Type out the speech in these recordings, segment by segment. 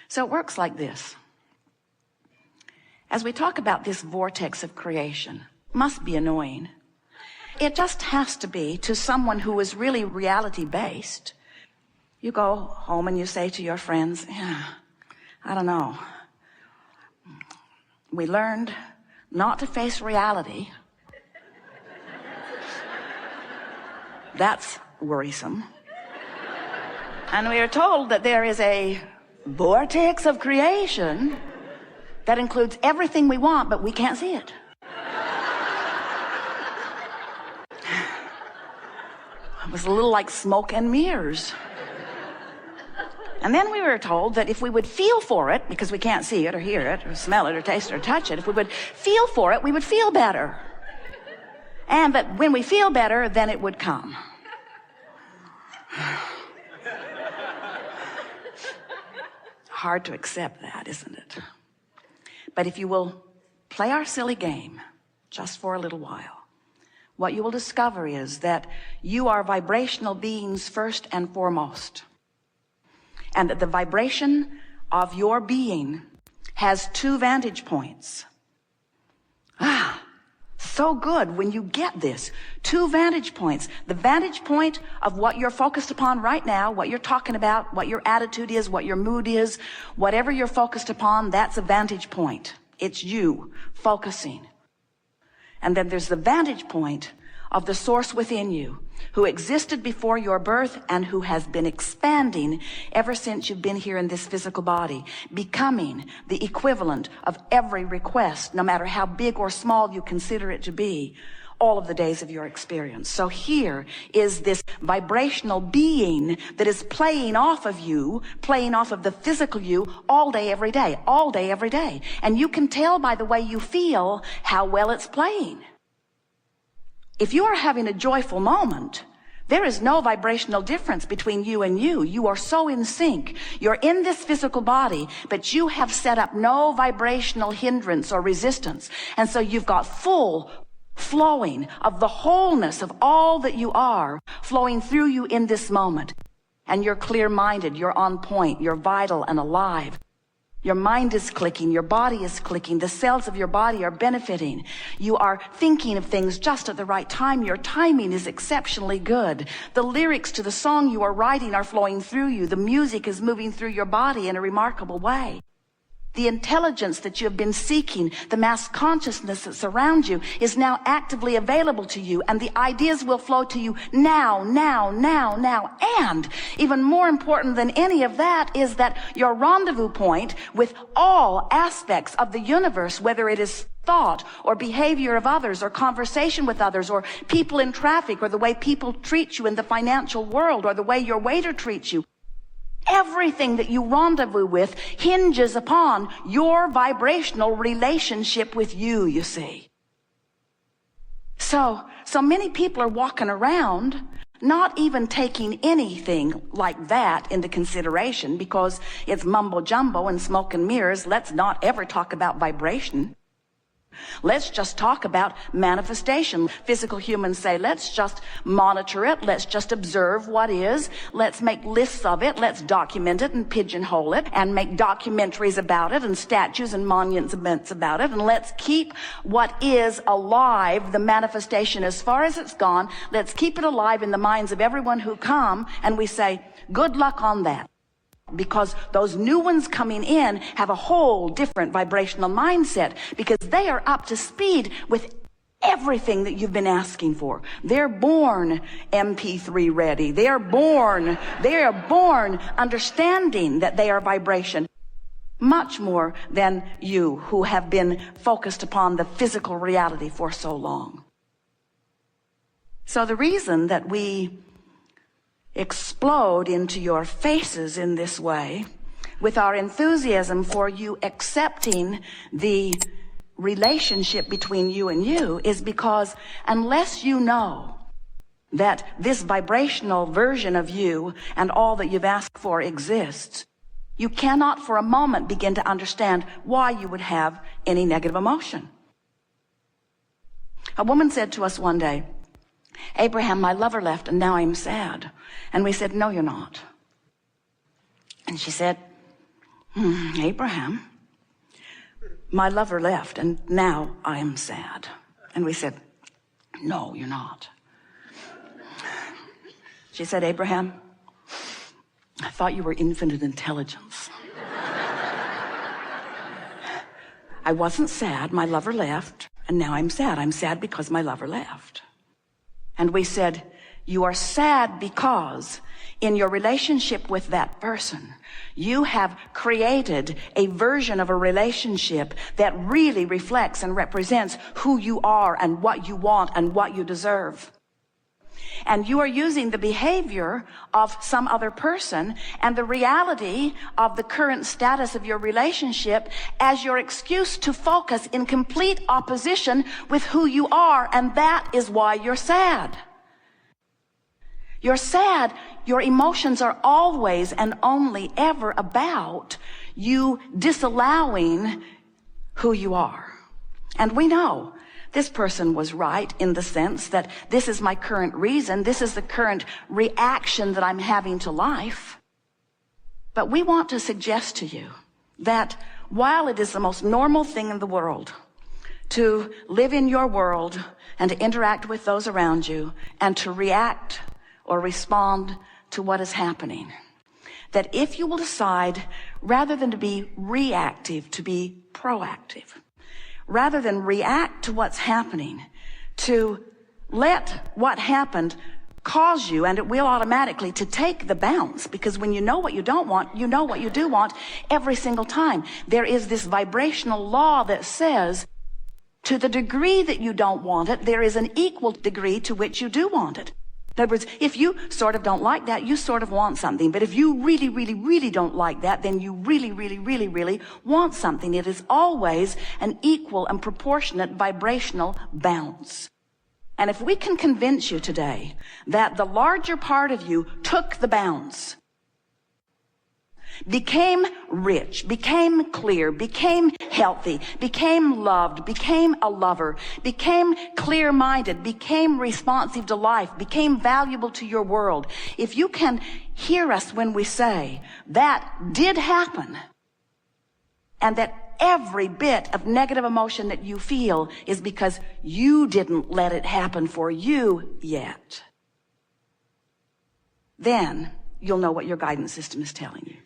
So it works like this. As we talk about this vortex of creation, must be annoying. It just has to be to someone who is really reality-based. You go home and you say to your friends, yeah, I don't know. We learned not to face reality. That's worrisome. And we are told that there is a vortex of creation that includes everything we want, but we can't see it. It was a little like smoke and mirrors. And then we were told that if we would feel for it, because we can't see it or hear it or smell it or taste it or touch it, if we would feel for it, we would feel better. And that when we feel better, then it would come. Hard to accept that, isn't it? But if you will play our silly game just for a little while, what you will discover is that you are vibrational beings first and foremost. And that the vibration of your being has two vantage points. So good when you get this. Two vantage points. The vantage point of what you're focused upon right now, what you're talking about, what your attitude is, what your mood is, whatever you're focused upon, that's a vantage point. It's you focusing. And then there's the vantage point of the source within you, who existed before your birth and who has been expanding ever since you've been here in this physical body, becoming the equivalent of every request, no matter how big or small you consider it to be, all of the days of your experience. So here is this vibrational being that is playing off of you, playing off of the physical you all day, every day, all day, every day. And you can tell by the way you feel how well it's playing. If you are having a joyful moment, there is no vibrational difference between you and you. You are so in sync. You're in this physical body, but you have set up no vibrational hindrance or resistance. And so you've got full flowing of the wholeness of all that you are flowing through you in this moment. And you're clear-minded, you're on point, you're vital and alive. Your mind is clicking, your body is clicking, the cells of your body are benefiting. You are thinking of things just at the right time. Your timing is exceptionally good. The lyrics to the song you are writing are flowing through you. The music is moving through your body in a remarkable way. The intelligence that you have been seeking, the mass consciousness that surrounds you, is now actively available to you, and the ideas will flow to you now. And even more important than any of that is that your rendezvous point with all aspects of the universe, whether it is thought or behavior of others or conversation with others or people in traffic or the way people treat you in the financial world or the way your waiter treats you, everything that you rendezvous with hinges upon your vibrational relationship with you, you see. So many people are walking around not even taking anything like that into consideration because it's mumbo jumbo and smoke and mirrors. Let's not ever talk about vibration. Let's just talk about manifestation. Physical humans say, let's just monitor it. Let's just observe what is. Let's make lists of it. Let's document it and pigeonhole it and make documentaries about it and statues and monuments about it. And let's keep what is alive, the manifestation as far as it's gone. Let's keep it alive in the minds of everyone who come. And we say, good luck on that. Because those new ones coming in have a whole different vibrational mindset because they are up to speed with everything that you've been asking for. They're born MP3 ready. They are born understanding that they are vibration much more than you who have been focused upon the physical reality for so long. So the reason that we explode into your faces in this way with our enthusiasm for you accepting the relationship between you and you is because unless you know that this vibrational version of you and all that you've asked for exists, you cannot for a moment begin to understand why you would have any negative emotion. A woman said to us one day, Abraham, my lover left and now I'm sad. And we said, no, you're not. And she said, Abraham, my lover left and now I am sad. And we said, no, you're not. She said, Abraham, I thought you were infinite intelligence. I wasn't sad, my lover left, and now I'm sad. I'm sad because my lover left. And we said, you are sad because in your relationship with that person, you have created a version of a relationship that really reflects and represents who you are and what you want and what you deserve. And you are using the behavior of some other person and the reality of the current status of your relationship as your excuse to focus in complete opposition with who you are, and that is why you're sad. You're sad. Your emotions are always and only ever about you disallowing who you are. And we know this person was right in the sense that this is my current reason. This is the current reaction that I'm having to life. But we want to suggest to you that while it is the most normal thing in the world to live in your world and to interact with those around you and to react or respond to what is happening, that if you will decide, rather than to be reactive, to be proactive, rather than react to what's happening, to let what happened cause you, and it will automatically, to take the bounce, because when you know what you don't want, you know what you do want every single time. There is this vibrational law that says, to the degree that you don't want it, there is an equal degree to which you do want it. In other words, if you sort of don't like that, you sort of want something. But if you really, really, really don't like that, then you really, really, really, really want something. It is always an equal and proportionate vibrational bounce. And if we can convince you today that the larger part of you took the bounce, became rich, became clear, became healthy, became loved, became a lover, became clear-minded, became responsive to life, became valuable to your world. If you can hear us when we say that did happen, and that every bit of negative emotion that you feel is because you didn't let it happen for you yet, then you'll know what your guidance system is telling you.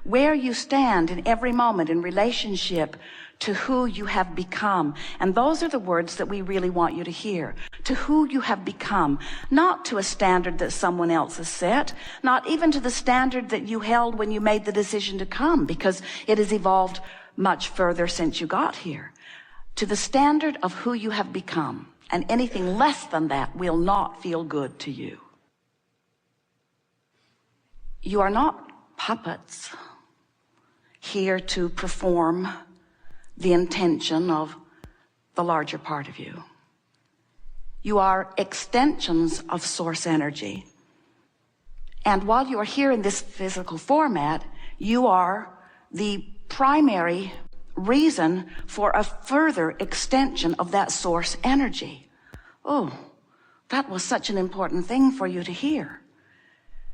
Where you stand in every moment in relationship to who you have become. And those are the words that we really want you to hear. To who you have become. Not to a standard that someone else has set. Not even to the standard that you held when you made the decision to come, because it has evolved much further since you got here. To the standard of who you have become. And anything less than that will not feel good to you. You are not puppets here to perform the intention of the larger part of you. You are extensions of source energy. And while you are here in this physical format, you are the primary reason for a further extension of that source energy. Oh, that was such an important thing for you to hear.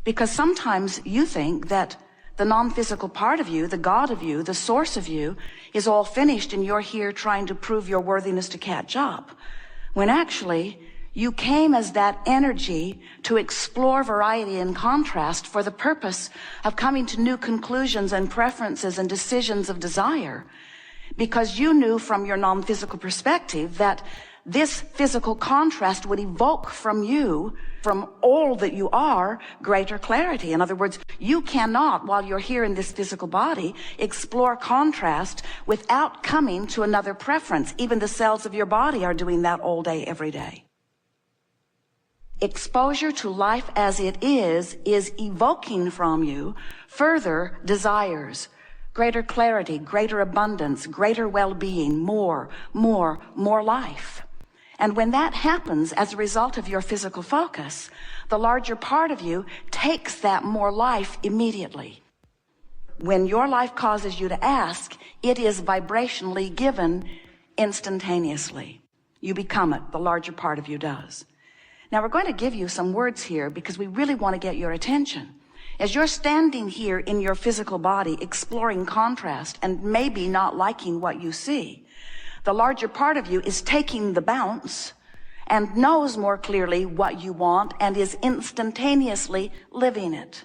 Because sometimes you think that the non-physical part of you, the God of you, the source of you, is all finished and you're here trying to prove your worthiness to catch up. When actually, you came as that energy to explore variety and contrast for the purpose of coming to new conclusions and preferences and decisions of desire. Because you knew from your non-physical perspective that this physical contrast would evoke from you, from all that you are, greater clarity. In other words, you cannot, while you're here in this physical body, explore contrast without coming to another preference. Even the cells of your body are doing that all day, every day. Exposure to life as it is evoking from you further desires, greater clarity, greater abundance, greater well-being, more life. And when that happens as a result of your physical focus, the larger part of you takes that more life immediately. When your life causes you to ask, it is vibrationally given instantaneously. You become it, the larger part of you does. Now we're going to give you some words here because we really want to get your attention. As you're standing here in your physical body, exploring contrast and maybe not liking what you see, the larger part of you is taking the bounce and knows more clearly what you want and is instantaneously living it.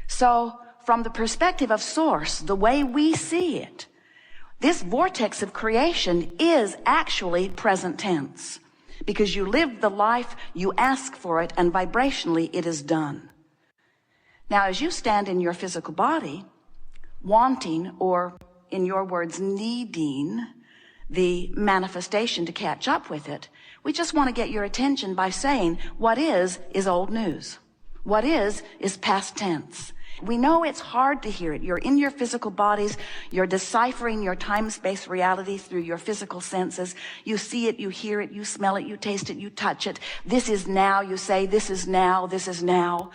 So from the perspective of Source, the way we see it, this vortex of creation is actually present tense, because you live the life, you ask for it, and vibrationally it is done. Now, as you stand in your physical body, wanting, or in your words, needing the manifestation to catch up with it, we just want to get your attention by saying, what is old news. What is past tense. We know it's hard to hear it. You're in your physical bodies. You're deciphering your time-space reality through your physical senses. You see it, you hear it, you smell it, you taste it, you touch it. This is now, you say, this is now, this is now.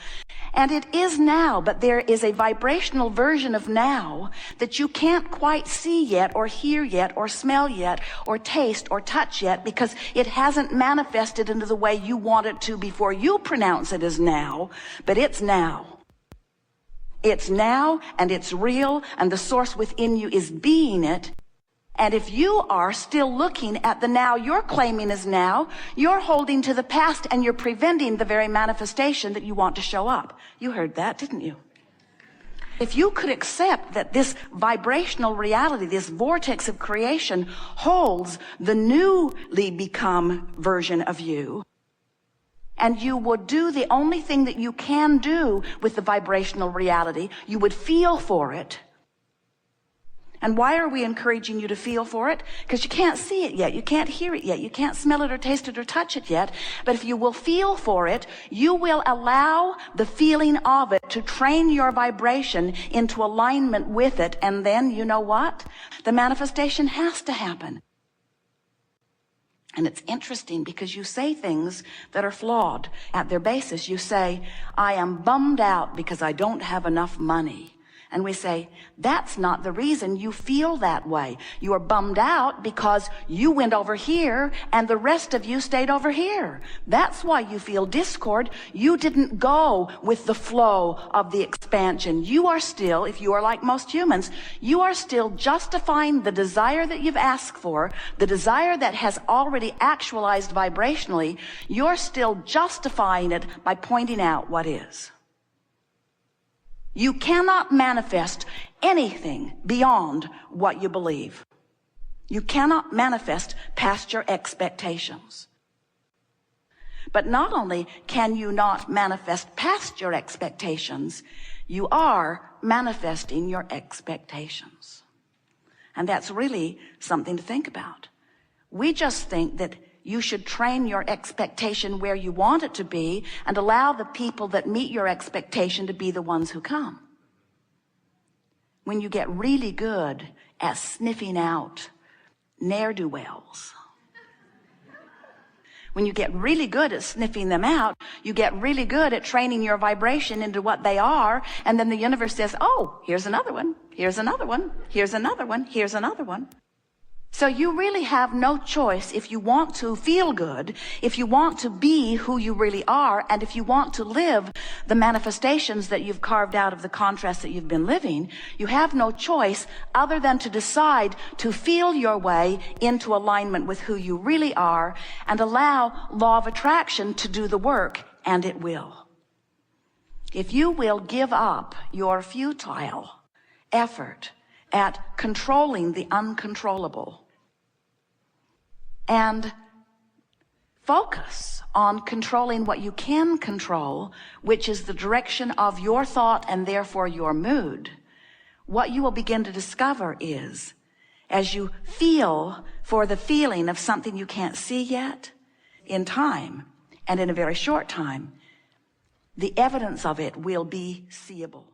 And it is now, but there is a vibrational version of now that you can't quite see yet, or hear yet, or smell yet, or taste, or touch yet, because it hasn't manifested into the way you want it to before you pronounce it as now, but it's now. It's now, and it's real, and the Source within you is being it. And if you are still looking at the now you're claiming as now, you're holding to the past, and you're preventing the very manifestation that you want to show up. You heard that, didn't you? If you could accept that this vibrational reality, this vortex of creation, holds the newly become version of you, and you would do the only thing that you can do with the vibrational reality, you would feel for it. And why are we encouraging you to feel for it? Because you can't see it yet. You can't hear it yet. You can't smell it or taste it or touch it yet. But if you will feel for it, you will allow the feeling of it to train your vibration into alignment with it. And then, you know what? The manifestation has to happen. And it's interesting because you say things that are flawed at their basis. You say, I am bummed out because I don't have enough money. And we say, that's not the reason you feel that way. You are bummed out because you went over here and the rest of you stayed over here. That's why you feel discord. You didn't go with the flow of the expansion. You are still, if you are like most humans, you are still justifying the desire that you've asked for, the desire that has already actualized vibrationally. You're still justifying it by pointing out what is. You cannot manifest anything beyond what you believe. You cannot manifest past your expectations. But not only can you not manifest past your expectations, you are manifesting your expectations. And that's really something to think about. We just think that you should train your expectation where you want it to be and allow the people that meet your expectation to be the ones who come. When you get really good at sniffing out ne'er-do-wells, when you get really good at sniffing them out, you get really good at training your vibration into what they are, and then the universe says, oh, here's another one, here's another one, here's another one, here's another one. So you really have no choice if you want to feel good, if you want to be who you really are, and if you want to live the manifestations that you've carved out of the contrast that you've been living. You have no choice other than to decide to feel your way into alignment with who you really are and allow law of attraction to do the work, and it will. If you will give up your futile effort at controlling the uncontrollable and focus on controlling what you can control, which is the direction of your thought and therefore your mood, what you will begin to discover is, as you feel for the feeling of something you can't see yet, in time, and in a very short time, the evidence of it will be seeable.